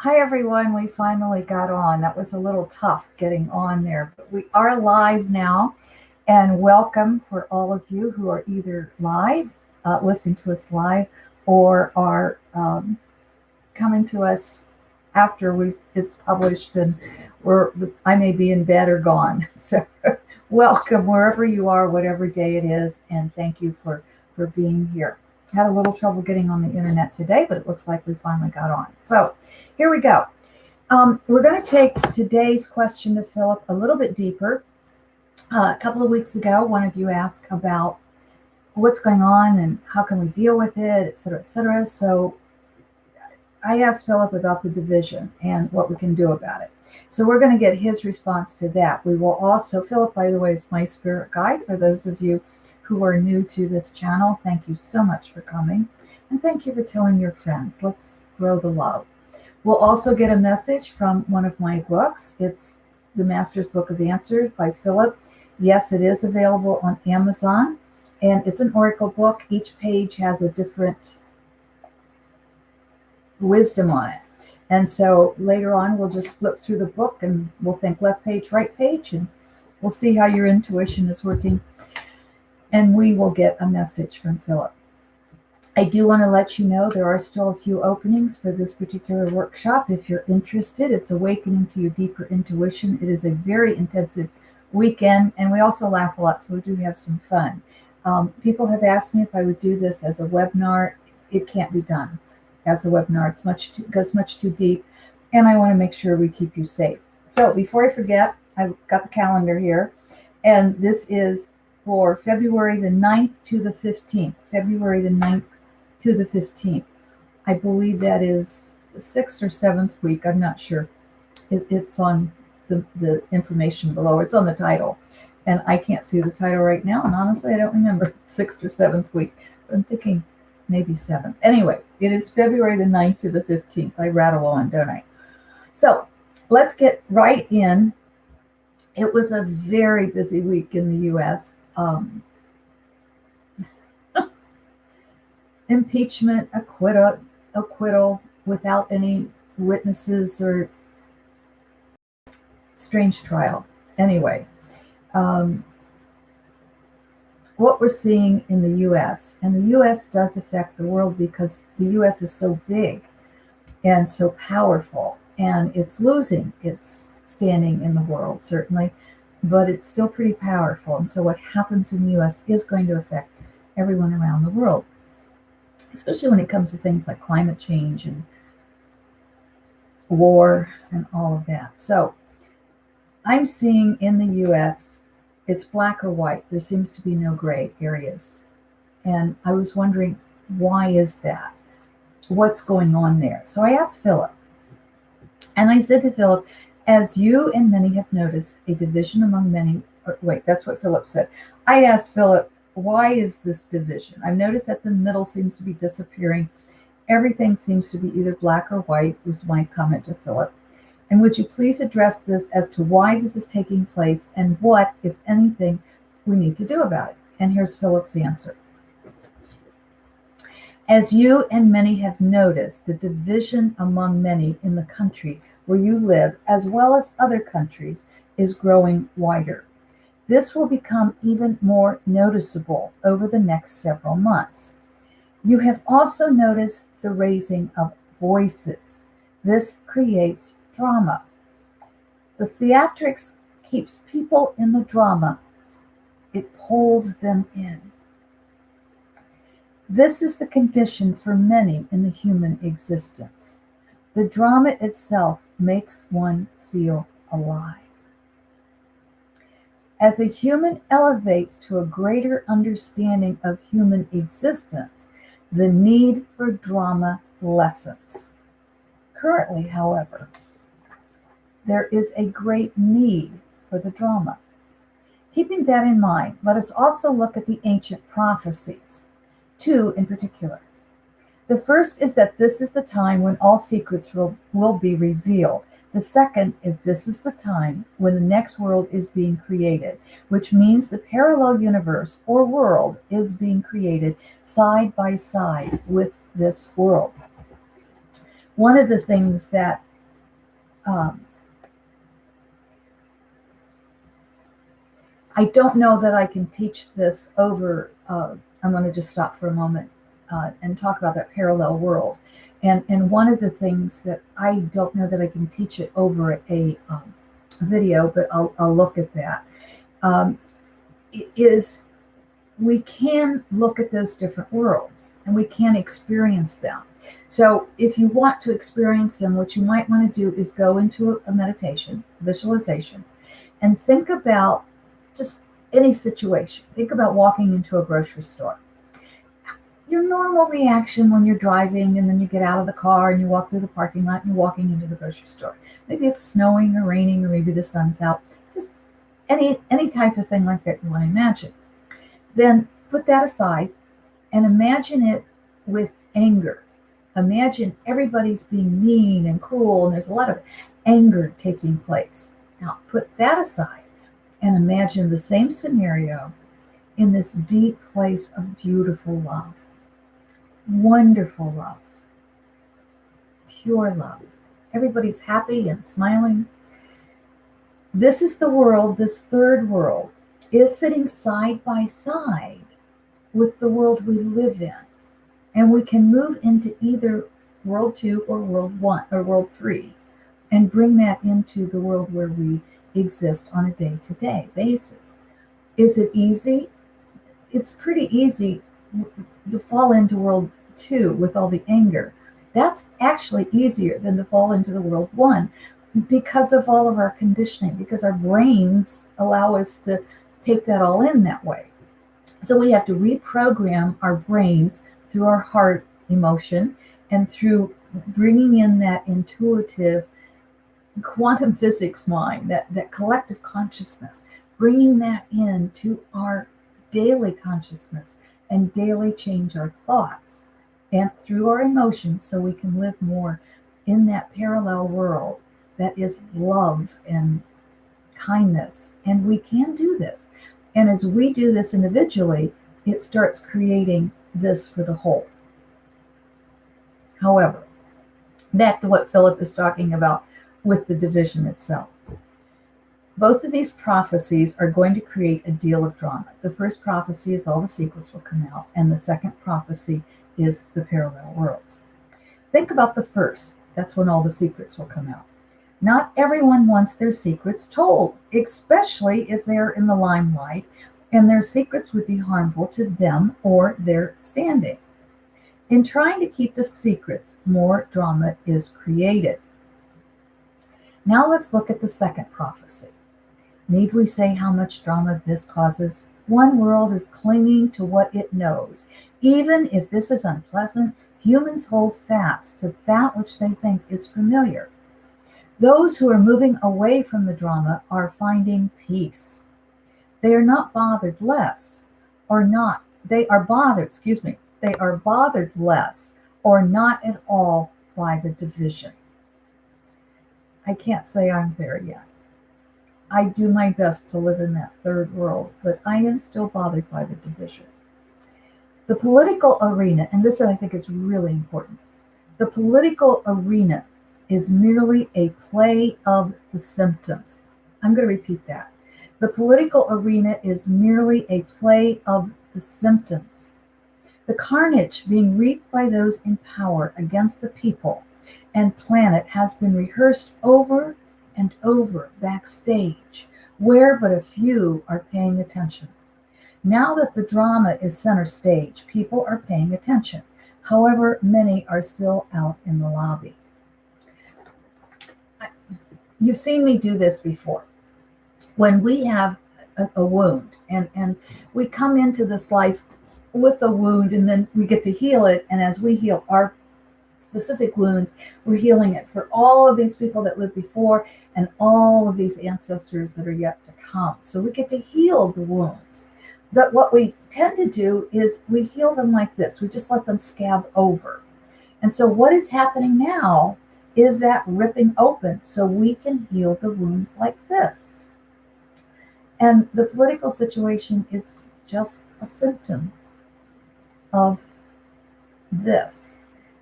Hi, everyone. We finally got on. That was a little tough getting on there, but we are live now. And welcome for all of you who are either live, listening to us live, or are coming to us after it's published and I may be in bed or gone. So welcome wherever you are, whatever day it is, and thank you for being here. Had a little trouble getting on the internet today, but it looks like we finally got on. So here we go. We're going to take today's question to Philip a little bit deeper. A couple of weeks ago, one of you asked about what's going on and how can we deal with it, et cetera, et cetera. So I asked Philip about the division and what we can do about it. So we're going to get his response to that. We will also, Philip, by the way, is my spirit guide. For those of you who are new to this channel, thank you so much for coming. And thank you for telling your friends. Let's grow the love. We'll also get a message from one of my books. It's The Master's Book of Answers by Phillip. Yes, it is available on Amazon. And it's an oracle book. Each page has a different wisdom on it. And so later on, we'll just flip through the book and we'll think left page, right page, and we'll see how your intuition is working. And we will get a message from Philip. I do want to let you know there are still a few openings for this particular workshop. If you're interested, it's Awakening to Your Deeper Intuition. It is a very intensive weekend, and we also laugh a lot, so we do have some fun. People have asked me if I would do this as a webinar. It can't be done as a webinar. It goes much too deep, and I want to make sure we keep you safe. So before I forget, I've got the calendar here, and this is for February the 9th to the 15th. February the 9th to the 15th. I believe that is the 6th or 7th week. I'm not sure. It's on the information below. It's on the title. And I can't see the title right now. And honestly, I don't remember 6th or 7th week. But I'm thinking maybe 7th. Anyway, it is February the 9th to the 15th. I rattle on, don't I? So let's get right in. It was a very busy week in the U.S. Impeachment, acquittal without any witnesses or strange trial. Anyway, what we're seeing in the U.S., and the U.S. does affect the world because the U.S. is so big and so powerful, and it's losing its standing in the world, certainly, but it's still pretty powerful. And so what happens in the U.S. is going to affect everyone around the world, especially when it comes to things like climate change and war and all of that. So I'm seeing in the US, it's black or white. There seems to be no gray areas. And I was wondering, why is that? What's going on there? So I asked Philip, and I said to Philip, as you and many have noticed, a division among many, that's what Philip said. I asked Philip, why is this division? I've noticed that the middle seems to be disappearing. Everything seems to be either black or white, was my comment to Philip. And would you please address this as to why this is taking place and what, if anything, we need to do about it? And here's Philip's answer. As you and many have noticed, the division among many in the country where you live, as well as other countries, is growing wider. This will become even more noticeable over the next several months. You have also noticed the raising of voices. This creates drama. The theatrics keeps people in the drama. It pulls them in. This is the condition for many in the human existence. The drama itself makes one feel alive. As a human elevates to a greater understanding of human existence, the need for drama lessens. Currently, however, there is a great need for the drama. Keeping that in mind, let us also look at the ancient prophecies, two in particular. The first is that this is the time when all secrets will be revealed. The second is this is the time when the next world is being created, which means the parallel universe or world is being created side by side with this world. One of the things that Um, I don't know that I can teach this over. I'm going to just stop for a moment and talk about that parallel world. And one of the things that I don't know that I can teach it over a video, but I'll look at that. Um, is we can look at those different worlds and we can experience them. So if you want to experience them, what you might want to do is go into a meditation, visualization, and think about just any situation. Think about walking into a grocery store. Your normal reaction when you're driving and then you get out of the car and you walk through the parking lot and you're walking into the grocery store. Maybe it's snowing or raining or maybe the sun's out. Just any type of thing like that you want to imagine. Then put that aside and imagine it with anger. Imagine everybody's being mean and cruel and there's a lot of anger taking place. Now put that aside and imagine the same scenario in this deep place of beautiful love, wonderful love, pure love. Everybody's happy and smiling. This is the world, this third world, is sitting side by side with the world we live in. And we can move into either world 2 or world 1 or world 3 and bring that into the world where we exist on a day-to-day basis. Is it easy? It's pretty easy to fall into world 2 with all the anger. That's actually easier than to fall into the world 1 because of all of our conditioning, because our brains allow us to take that all in that way. So we have to reprogram our brains through our heart emotion and through bringing in that intuitive quantum physics mind, that collective consciousness, bringing that into our daily consciousness and daily change our thoughts and through our emotions so we can live more in that parallel world that is love and kindness. And we can do this. And as we do this individually, it starts creating this for the whole. However, back to what Phillip is talking about with the division itself. Both of these prophecies are going to create a deal of drama. The first prophecy is all the secrets will come out, and the second prophecy is the parallel worlds. Think about the first. That's when all the secrets will come out. Not everyone wants their secrets told, especially if they're in the limelight and their secrets would be harmful to them or their standing. In trying to keep the secrets, more drama is created. Now let's look at the second prophecy. Need we say how much drama this causes? One world is clinging to what it knows. Even if this is unpleasant, humans hold fast to that which they think is familiar. Those who are moving away from the drama are finding peace. They are not bothered less, or not. They are bothered less, or not at all by the division. I can't say I'm there yet. I do my best to live in that third world, but I am still bothered by the division. The political arena, and this I think is really important, the political arena is merely a play of the symptoms. I'm going to repeat that. The political arena is merely a play of the symptoms. The carnage being reaped by those in power against the people and planet has been rehearsed over and over backstage, where but a few are paying attention. Now that the drama is center stage, people are paying attention. However, many are still out in the lobby. You've seen me do this before. When we have a wound and we come into this life with a wound and then we get to heal it, and as we heal our specific wounds, we're healing it for all of these people that lived before and all of these ancestors that are yet to come. So we get to heal the wounds. But what we tend to do is we heal them like this. We just let them scab over. And so what is happening now is that ripping open so we can heal the wounds like this. And the political situation is just a symptom of this.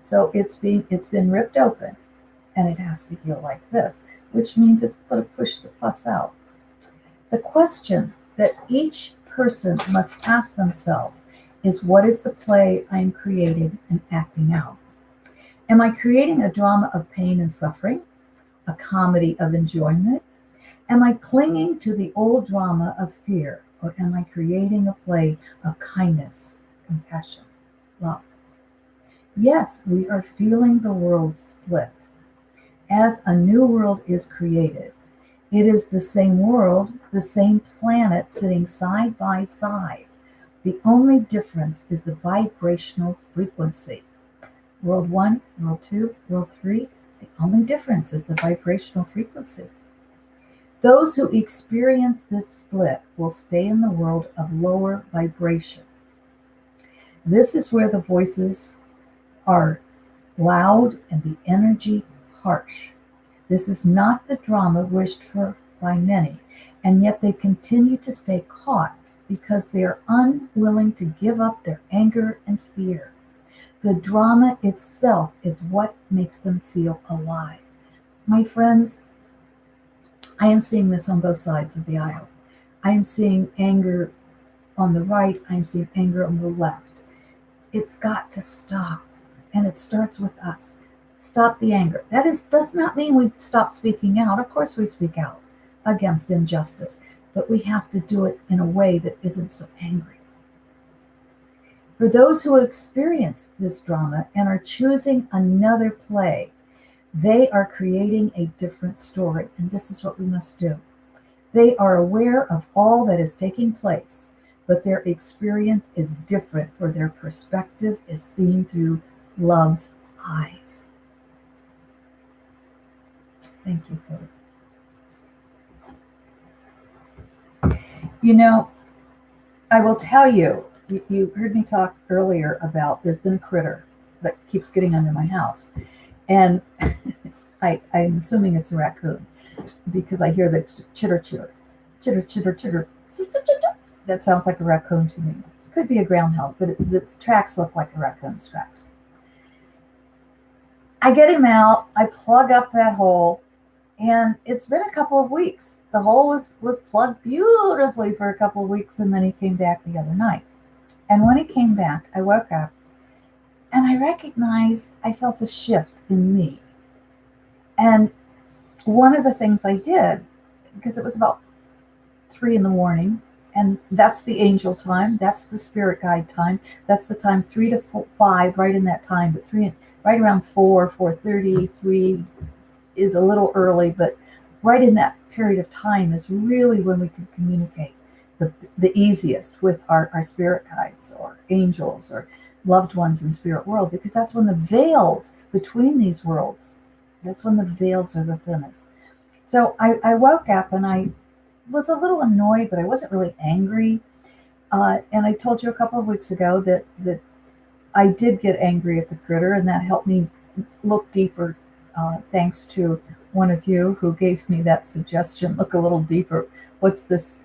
So it's been ripped open, and it has to heal like this, which means it's going to push the pus out. The question that each person must ask themselves is, what is the play I am creating and acting out? Am I creating a drama of pain and suffering, a comedy of enjoyment? Am I clinging to the old drama of fear, or am I creating a play of kindness, compassion, love? Yes, we are feeling the world split. As a new world is created, it is the same world, the same planet sitting side by side. The only difference is the vibrational frequency. World 1, World 2, World 3, the only difference is the vibrational frequency. Those who experience this split will stay in the world of lower vibration. This is where the voices are loud and the energy harsh. This is not the drama wished for by many, and yet they continue to stay caught because they are unwilling to give up their anger and fear. The drama itself is what makes them feel alive. My friends, I am seeing this on both sides of the aisle. I am seeing anger on the right, I'm seeing anger on the left. It's got to stop, and it starts with us. Stop the anger. Does not mean we stop speaking out. Of course we speak out against injustice, but we have to do it in a way that isn't so angry. For those who experience this drama and are choosing another play, they are creating a different story, and this is what we must do. They are aware of all that is taking place, but their experience is different, for their perspective is seen through love's eyes. Thank you, Phillip. You know, I will tell you, you heard me talk earlier about there's been a critter that keeps getting under my house. And I'm assuming it's a raccoon because I hear the chitter, chitter, chitter, chitter, chitter. That sounds like a raccoon to me. Could be a groundhog, but the tracks look like a raccoon's tracks. I get him out, I plug up that hole, and it's been a couple of weeks. The hole was plugged beautifully for a couple of weeks, and then he came back the other night. And when he came back, I woke up, and I recognized I felt a shift in me. And one of the things I did, because it was about 3 in the morning, and that's the angel time, that's the spirit guide time, that's the time 3 to 5, right in that time, but right around 4:30, 3 is a little early, but right in that period of time is really when we can communicate the easiest with our spirit guides or angels or loved ones in spirit world, because that's when the veils between these worlds, that's when the veils are the thinnest. So I woke up and I was a little annoyed, but I wasn't really angry. And I told you a couple of weeks ago that I did get angry at the critter, and that helped me look deeper, thanks to one of you who gave me that suggestion, look a little deeper. What's this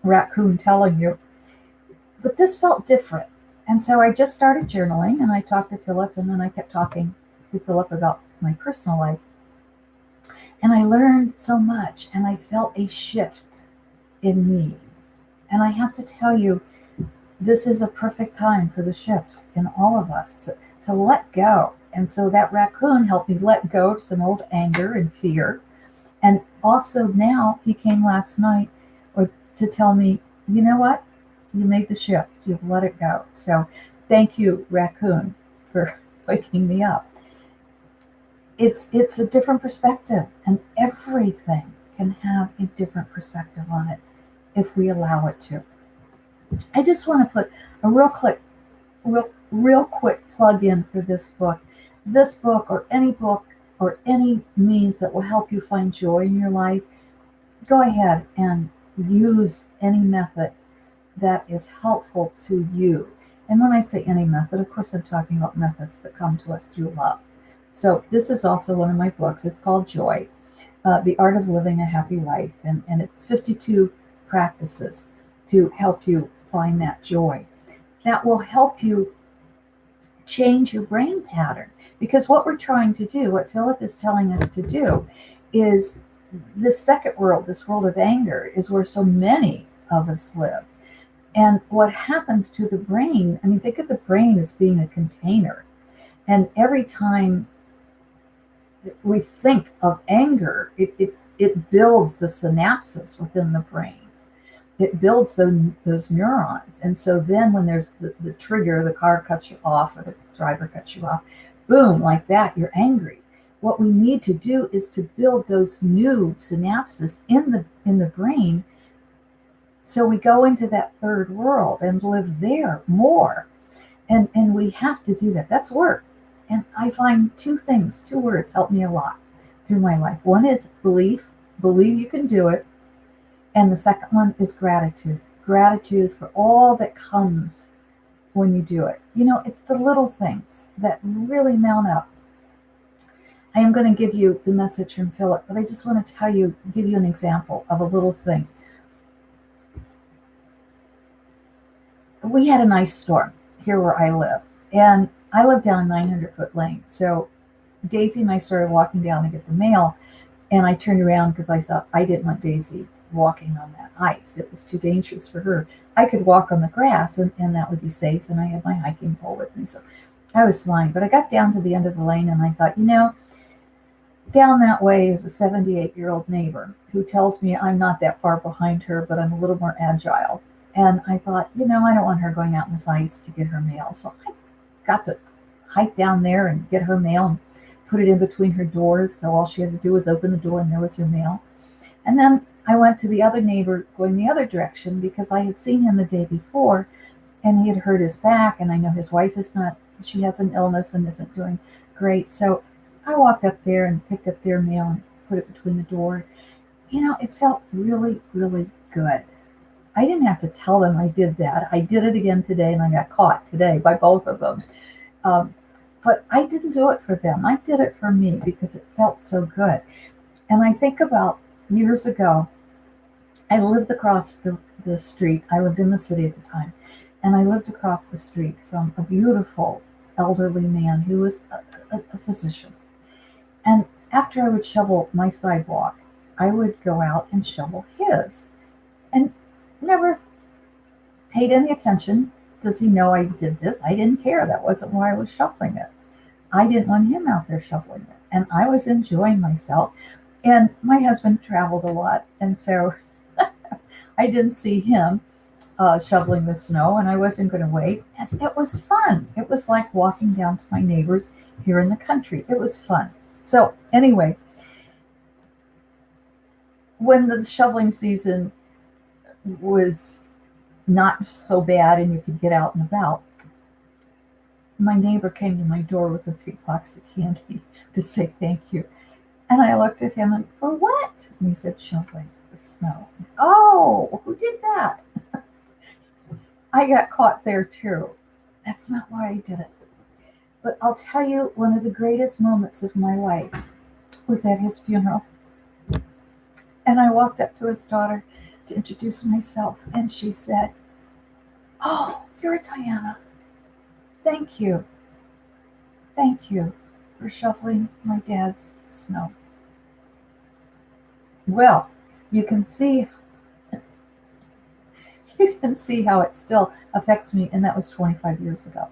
raccoon telling you? But this felt different. And so I just started journaling, and I talked to Phillip, and then I kept talking to Phillip about my personal life. And I learned so much, and I felt a shift in me. And I have to tell you, this is a perfect time for the shifts in all of us to let go. And so that raccoon helped me let go of some old anger and fear. And also now he came last night to tell me, you know what? You made the shift. You've let it go. So thank you, raccoon, for waking me up. It's a different perspective, and everything can have a different perspective on it if we allow it to. I just want to put a real quick plug in for this book. This book, or any book, or any means that will help you find joy in your life, go ahead and use any method that is helpful to you. And when I say any method, of course, I'm talking about methods that come to us through love. So this is also one of my books. It's called Joy, The Art of Living a Happy Life. And it's 52 practices to help you find that joy. That will help you change your brain pattern. Because what we're trying to do, what Philip is telling us to do, is this second world, this world of anger, is where so many of us live. And what happens to the brain, I mean, think of the brain as being a container. And every time we think of anger, it builds the synapses within the brains. It builds those neurons. And so then when there's the trigger, the car cuts you off or the driver cuts you off, boom, like that, you're angry. What we need to do is to build those new synapses in the brain, so we go into that third world and live there more. And we have to do that. That's work. And I find two words help me a lot through my life. One is belief, believe you can do it. And the second one is gratitude, gratitude for all that comes when you do it. You know, it's the little things that really mount up. I am going to give you the message from Philip, but I just want to give you an example of a little thing. We had an ice storm here where I live, and I live down a 900-foot lane. So Daisy and I started walking down to get the mail, and I turned around because I thought I didn't want Daisy walking on that ice. It was too dangerous for her. I could walk on the grass, and that would be safe, and I had my hiking pole with me, so I was fine. But I got down to the end of the lane, and I thought, down that way is a 78-year-old neighbor who tells me I'm not that far behind her, but I'm a little more agile. And I thought, I don't want her going out in this ice to get her mail. So I got to hike down there and get her mail and put it in between her doors. So all she had to do was open the door and there was her mail. And then I went to the other neighbor going the other direction because I had seen him the day before and he had hurt his back. And I know his wife she has an illness and isn't doing great. So I walked up there and picked up their mail and put it between the door. It felt really, really good. I didn't have to tell them I did that. I did it again today, and I got caught today by both of them. But I didn't do it for them. I did it for me because it felt so good. And I think about years ago, I lived across the street. I lived in the city at the time. And I lived across the street from a beautiful elderly man who was a physician. And after I would shovel my sidewalk, I would go out and shovel his. And never paid any attention. Does he know I did this? I didn't care. That wasn't why I was shoveling it. I didn't want him out there shoveling it. And I was enjoying myself. And my husband traveled a lot. And so I didn't see him shoveling the snow, and I wasn't going to wait. And it was fun. It was like walking down to my neighbors here in the country. It was fun. So anyway, when the shoveling season was not so bad and you could get out and about, my neighbor came to my door with a big box of candy to say thank you. And I looked at him and, for what? And he said, shoveling the snow. Oh, who did that? I got caught there too. That's not why I did it. But I'll tell you, one of the greatest moments of my life was at his funeral. And I walked up to his daughter to introduce myself, and she said, "Oh, you're Diana. Thank you. Thank you for shoveling my dad's snow." Well, you can see how it still affects me, and that was 25 years ago.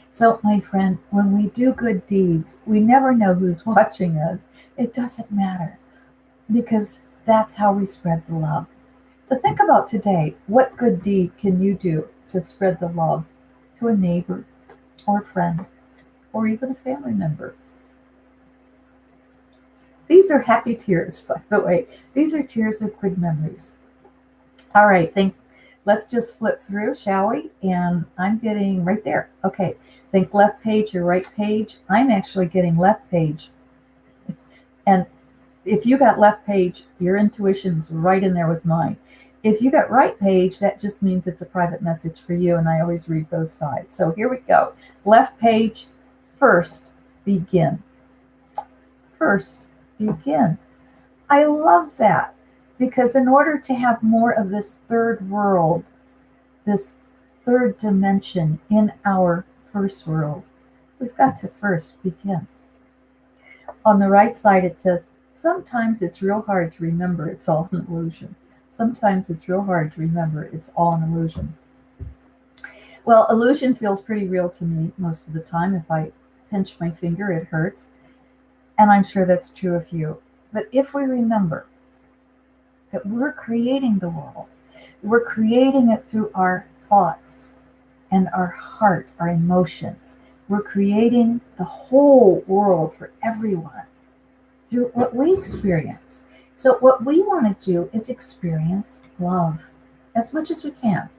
So, my friend, when we do good deeds, we never know who's watching us. It doesn't matter, because that's how we spread the love. So think about today. What good deed can you do to spread the love to a neighbor or a friend or even a family member? These are happy tears, by the way. These are tears of good memories. All right, let's just flip through, shall we? And I'm getting right there. Okay, think left page or right page. I'm actually getting left page. And if you got left page, your intuition's right in there with mine. If you got right page, that just means it's a private message for you, and I always read both sides. So here we go. Left page, first, begin. First, begin. I love that, because in order to have more of this third world, this third dimension in our first world, We've got to first begin. On the right side, it says, sometimes it's real hard to remember it's all an illusion. Sometimes it's real hard to remember it's all an illusion. Well, illusion feels pretty real to me most of the time. If I pinch my finger, it hurts. And I'm sure that's true of you. But if we remember that we're creating the world, we're creating it through our thoughts and our heart, our emotions. We're creating the whole world for everyone through what we experience. So, what we want to do is experience love as much as we can.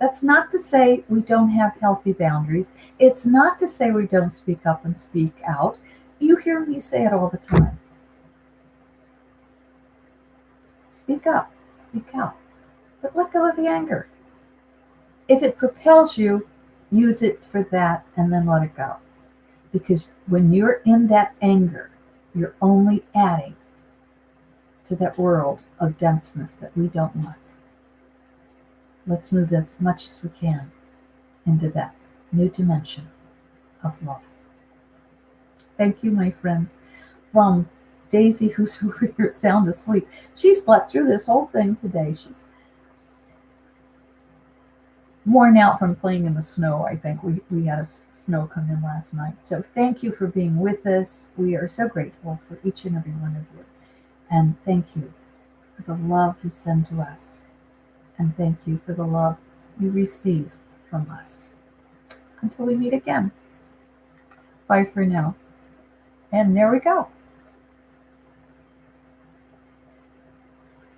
That's not to say we don't have healthy boundaries. It's not to say we don't speak up and speak out. You hear me say it all the time. Speak up, speak out, but let go of the anger. If it propels you, use it for that and then let it go. Because when you're in that anger, you're only adding to that world of denseness that we don't want. Let's move as much as we can into that new dimension of love. Thank you, my friends. From Daisy, who's over here sound asleep. She slept through this whole thing today. She's worn out from playing in the snow, I think. We had a snow come in last night. So thank you for being with us. We are so grateful for each and every one of you. And thank you for the love you send to us. And thank you for the love you receive from us. Until we meet again. Bye for now. And there we go.